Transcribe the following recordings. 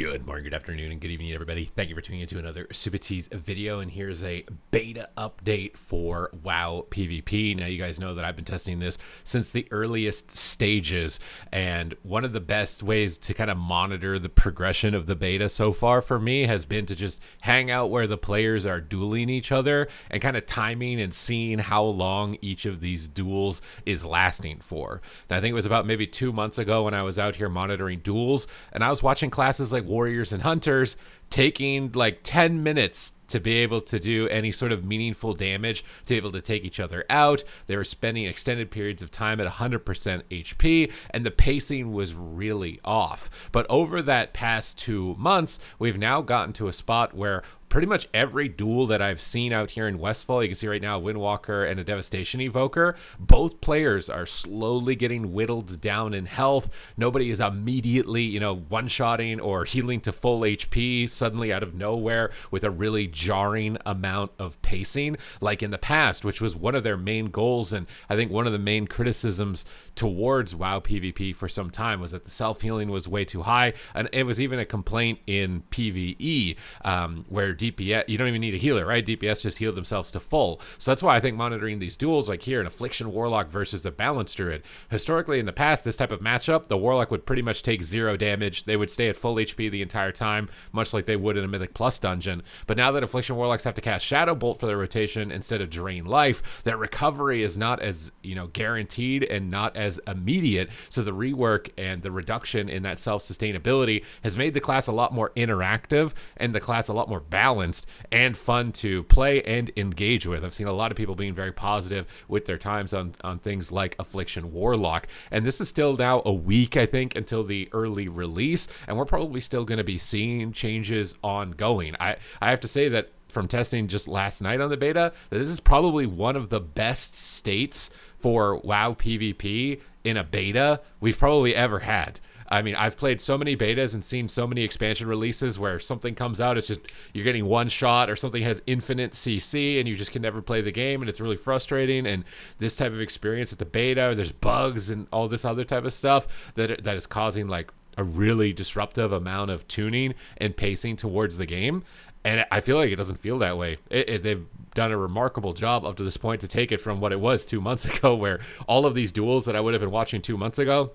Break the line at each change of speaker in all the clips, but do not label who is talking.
Good morning, good afternoon, and good evening, everybody. Thank you for tuning into another Supatease video, and here's a beta update for WoW PvP. Now, you guys know that I've been testing this since the earliest stages, and one of the best ways to kind of monitor the progression of the beta so far for me has been to just hang out where the players are dueling each other and kind of timing and seeing how long each of these duels is lasting for. And I think it was about maybe 2 months ago when I was out here monitoring duels, and I was watching classes like warriors and hunters taking like 10 minutes to be able to do any sort of meaningful damage, to be able to take each other out. They were spending extended periods of time at 100% HP, and the pacing was really off. But over that past 2 months, we've now gotten to a spot where pretty much every duel that I've seen out here in Westfall, you can see right now a Windwalker and a Devastation Evoker, both players are slowly getting whittled down in health. Nobody is immediately, one-shotting or healing to full HP suddenly out of nowhere with a really jarring amount of pacing like in the past, which was one of their main goals. And I think one of the main criticisms towards WoW PvP for some time was that the self-healing was way too high. And it was even a complaint in PvE where DPS, you don't even need a healer, right? DPS just heal themselves to full. So that's why I think monitoring these duels like here, an Affliction Warlock versus a Balanced Druid. Historically in the past, this type of matchup, the Warlock would pretty much take 0 damage. They would stay at full HP the entire time, much like they would in a Mythic Plus dungeon. But now that Affliction Warlocks have to cast Shadow Bolt for their rotation instead of Drain Life, their recovery is not as, guaranteed and not as immediate. So the rework and the reduction in that self-sustainability has made the class a lot more interactive and the class a lot more balanced and fun to play and engage with. I've seen a lot of people being very positive with their times on things like Affliction Warlock. And this is still now a week, I think, until the early release, and we're probably still going to be seeing changes ongoing. I have to say that from testing just last night on the beta, that this is probably one of the best states for WoW PvP in a beta we've probably ever had. I mean, I've played so many betas and seen so many expansion releases where something comes out, it's just you're getting one shot, or something has infinite CC and you just can never play the game, and it's really frustrating. And this type of experience with the beta, there's bugs and all this other type of stuff that is causing like a really disruptive amount of tuning and pacing towards the game. And I feel like it doesn't feel that way. They've done a remarkable job up to this point to take it from what it was 2 months ago, where all of these duels that I would have been watching 2 months ago,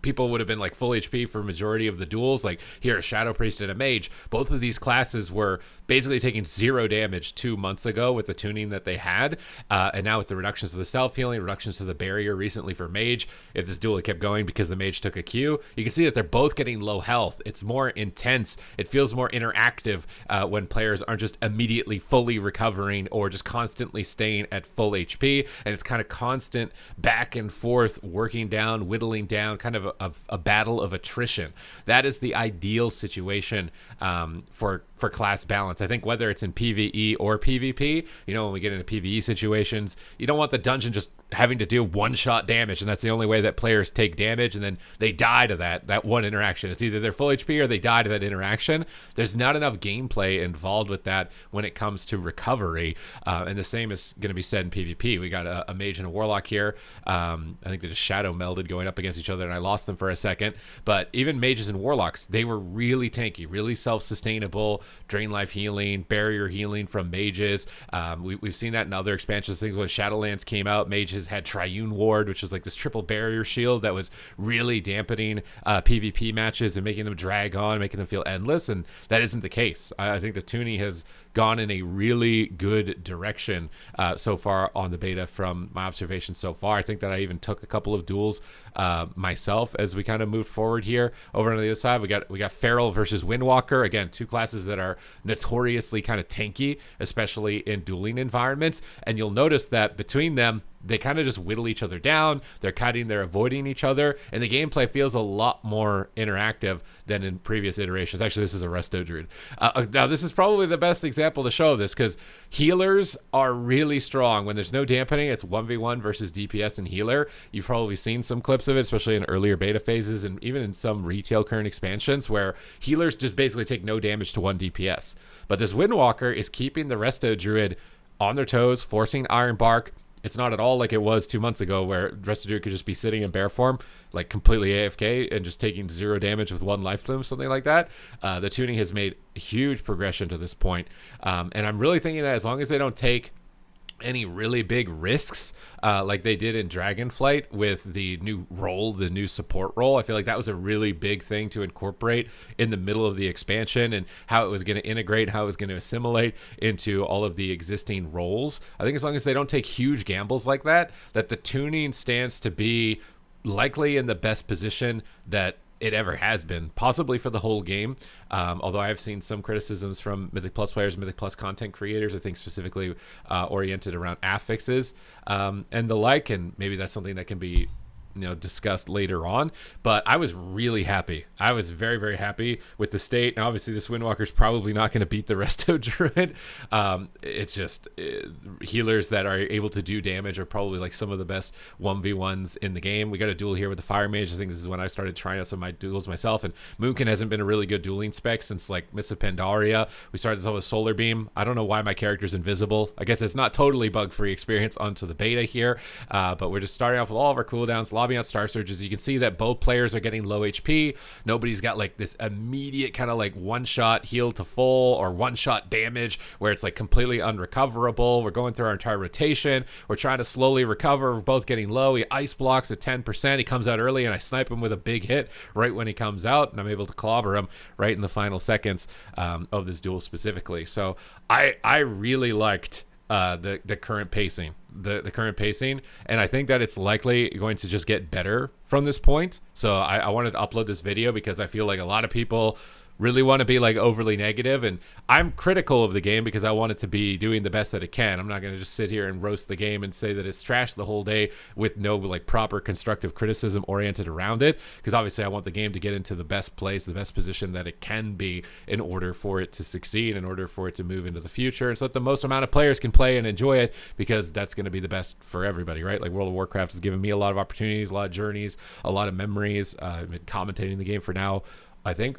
people would have been like full HP for majority of the duels. Like here, a Shadow Priest and a Mage. Both of these classes were basically taking 0 damage 2 months ago with the tuning that they had. And now with the reductions to the self-healing, reductions to the barrier recently for Mage, if this duel had kept going because the Mage took a Q, you can see that they're both getting low health. It's more intense. It feels more interactive when players aren't just immediately fully recovering or just constantly staying at full HP. And it's kind of constant back and forth, working down, whittling down, kind of a battle of attrition. That is the ideal situation for class balance. I think whether it's in PvE or PvP, when we get into PvE situations, you don't want the dungeon just having to do one-shot damage, and that's the only way that players take damage, and then they die to that one interaction. It's either they're full HP or they die to that interaction. There's not enough gameplay involved with that when it comes to recovery, and the same is going to be said in PvP. We got a Mage and a Warlock here. I think they just shadow melded going up against each other, and I lost them for a second. But even Mages and Warlocks, they were really tanky, really self-sustainable, drain life healing, barrier healing from Mages. We've seen that in other expansions. Things when Shadowlands came out, Mages had Triune Ward, which was like this triple barrier shield that was really dampening PvP matches and making them drag on, making them feel endless, and that isn't the case. I think the tuning has gone in a really good direction so far on the beta from my observations so far. I think that I even took a couple of duels myself as we kind of moved forward here. Over on the other side, we got Feral versus Windwalker. Again, two classes that are notoriously kind of tanky, especially in dueling environments, and you'll notice that between them, they kind of just whittle each other down. They're cutting, they're avoiding each other, and the gameplay feels a lot more interactive than in previous iterations. Actually, this is a Resto Druid. Now, this is probably the best example to show this, because healers are really strong. When there's no dampening, it's 1v1 versus DPS and healer. You've probably seen some clips of it, especially in earlier beta phases and even in some retail current expansions, where healers just basically take no damage to 1 DPS. But this Windwalker is keeping the Resto Druid on their toes, forcing Iron Bark, It's not at all like it was 2 months ago where Rested Druid could just be sitting in bear form, like completely AFK and just taking 0 damage with 1 life bloom, something like that. The tuning has made a huge progression to this point. And I'm really thinking that as long as they don't take any really big risks like they did in Dragonflight with the new role, the new support role. I feel like that was a really big thing to incorporate in the middle of the expansion and how it was going to integrate, how it was going to assimilate into all of the existing roles. I think as long as they don't take huge gambles like that, that the tuning stands to be likely in the best position that it ever has been, possibly for the whole game. Although I have seen some criticisms from Mythic Plus players, Mythic Plus content creators, I think specifically oriented around affixes and the like, and maybe that's something that can be discussed later on. But I was really happy. I was very, very happy with the state. Now, obviously, this Windwalker is probably not going to beat the Resto Druid. It's just healers that are able to do damage are probably like some of the best 1v1s in the game. We got a duel here with the Fire Mage. I think this is when I started trying out some of my duels myself. And Moonkin hasn't been a really good dueling spec since like Mists of Pandaria. We started this off with Solar Beam. I don't know why my character's invisible. I guess it's not totally bug-free experience onto the beta here. But we're just starting off with all of our cooldowns, lobbying out Star Surges. You can see that both players are getting low HP. Nobody's got like this immediate kind of like one-shot heal to full or one-shot damage where it's like completely unrecoverable. We're going through our entire rotation. We're trying to slowly recover. We're both getting low. He ice blocks at 10%. He comes out early and I snipe him with a big hit right when he comes out, and I'm able to clobber him right in the final seconds of this duel specifically. So I really liked the current pacing, the current pacing, and I think that it's likely going to just get better from this point. So I wanted to upload this video because I feel like a lot of people really want to be like overly negative, and I'm critical of the game because I want it to be doing the best that it can. I'm not going to just sit here and roast the game and say that it's trash the whole day with no like proper constructive criticism oriented around it, because obviously I want the game to get into the best place, the best position that it can be in order for it to succeed, in order for it to move into the future, and so that the most amount of players can play and enjoy it, because that's going to be the best for everybody, right? Like World of Warcraft has given me a lot of opportunities, a lot of journeys, a lot of memories. I've been commentating the game for now, I think,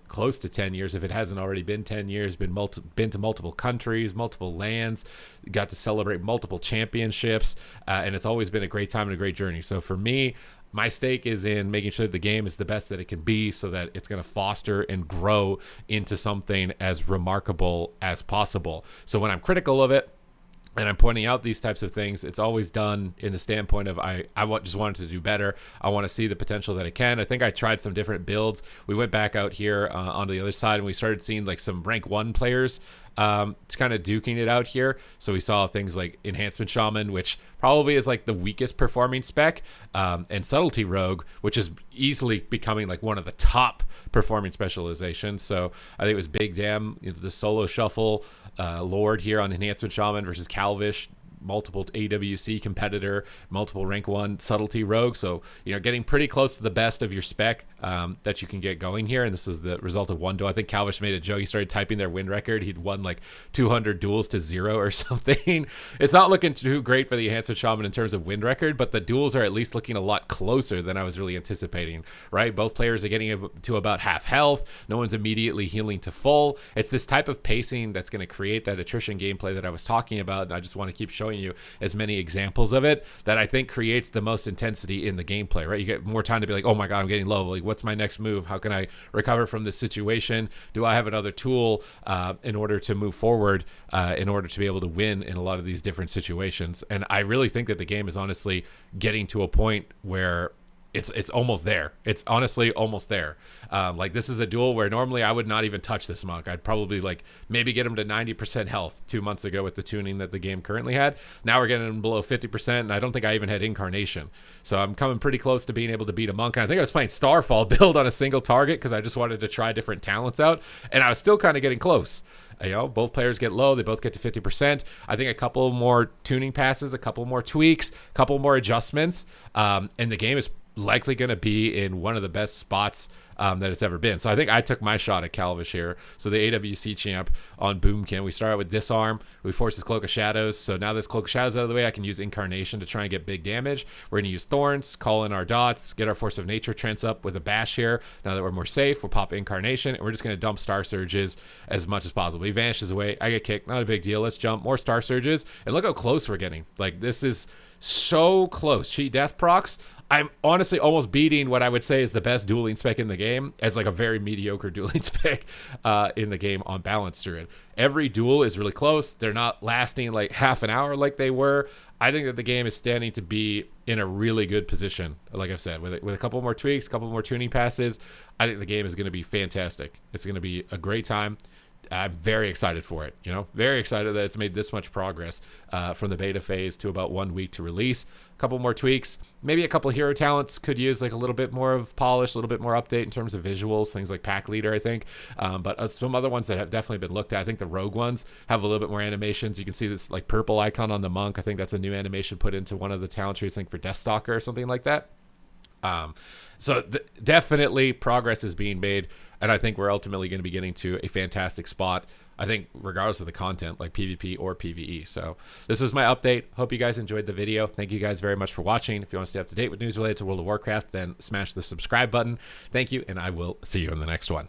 close to 10 years, if it hasn't already been 10 years, been to multiple countries, multiple lands, got to celebrate multiple championships, and it's always been a great time and a great journey. So for me, my stake is in making sure that the game is the best that it can be, so that it's going to foster and grow into something as remarkable as possible. So when I'm critical of it, and I'm pointing out these types of things, it's always done in the standpoint of I just wanted to do better. I want to see the potential that it can. I think I tried some different builds. We went back out here onto the other side, and we started seeing like some rank 1 players kind of duking it out here. So we saw things like Enhancement Shaman, which probably is like the weakest performing spec, and Subtlety Rogue, which is easily becoming like one of the top performing specializations. So I think it was Big Damn, the solo shuffle Lord here on Enhancement Shaman versus Calvish, multiple AWC competitor, multiple rank 1 Subtlety Rogue. So getting pretty close to the best of your spec that you can get going here, and this is the result of one duel. I think Calvish made a joke. He started typing their win record. He'd won like 200 duels to 0 or something. It's not looking too great for the Enhancement Shaman in terms of win record, but the duels are at least looking a lot closer than I was really anticipating, right? Both players are getting to about half health. No one's immediately healing to full. It's this type of pacing that's going to create that attrition gameplay that I was talking about, and I just want to keep showing you as many examples of it that I think creates the most intensity in the gameplay, right? You get more time to be like, oh my god, I'm getting low, like what's my next move? How can I recover from this situation? Do I have another tool in order to move forward, in order to be able to win in a lot of these different situations? And I really think that the game is honestly getting to a point where it's almost there. It's honestly almost there. Like this is a duel where normally I would not even touch this monk. I'd probably like maybe get him to 90% health 2 months ago with the tuning that the game currently had. Now we're getting him below 50%, and I don't think I even had Incarnation. So I'm coming pretty close to being able to beat a monk. And I think I was playing Starfall build on a single target because I just wanted to try different talents out, and I was still kind of getting close. Both players get low. They both get to 50%. I think a couple more tuning passes, a couple more tweaks, a couple more adjustments, and the game is likely going to be in one of the best spots that it's ever been. So I think I took my shot at Calvish here. So the AWC champ on Boomkin, we start out with Disarm. We force his Cloak of Shadows. So now this Cloak of Shadows out of the way, I can use Incarnation to try and get big damage. We're going to use Thorns, call in our dots, get our Force of Nature Trents up with a Bash here. Now that we're more safe, we'll pop Incarnation, and we're just going to dump Star Surges as much as possible. He vanishes away. I get kicked. Not a big deal. Let's jump. More Star Surges. And look how close we're getting. Like, this is so close. Cheat Death procs. I'm honestly almost beating what I would say is the best dueling spec in the game as like a very mediocre dueling spec in the game on Balance Druid. Every duel is really close. They're not lasting like half an hour like they were. I think that the game is standing to be in a really good position. Like I've said, with a couple more tweaks, a couple more tuning passes, I think the game is going to be fantastic. It's going to be a great time. I'm very excited for it, very excited that it's made this much progress from the beta phase to about 1 week to release. A couple more tweaks, maybe a couple of hero talents could use like a little bit more of polish, a little bit more update in terms of visuals, things like Pack Leader, I think. But some other ones that have definitely been looked at. I think the Rogue ones have a little bit more animations. You can see this like purple icon on the Monk. I think that's a new animation put into one of the talent trees, I think for Deathstalker or something like that. So definitely progress is being made, and I think we're ultimately going to be getting to a fantastic spot, I think, regardless of the content, like PvP or PvE. So this was my update. Hope you guys enjoyed the video. Thank you guys very much for watching. If you want to stay up to date with news related to World of Warcraft, then smash the subscribe button. Thank you, and I will see you in the next one.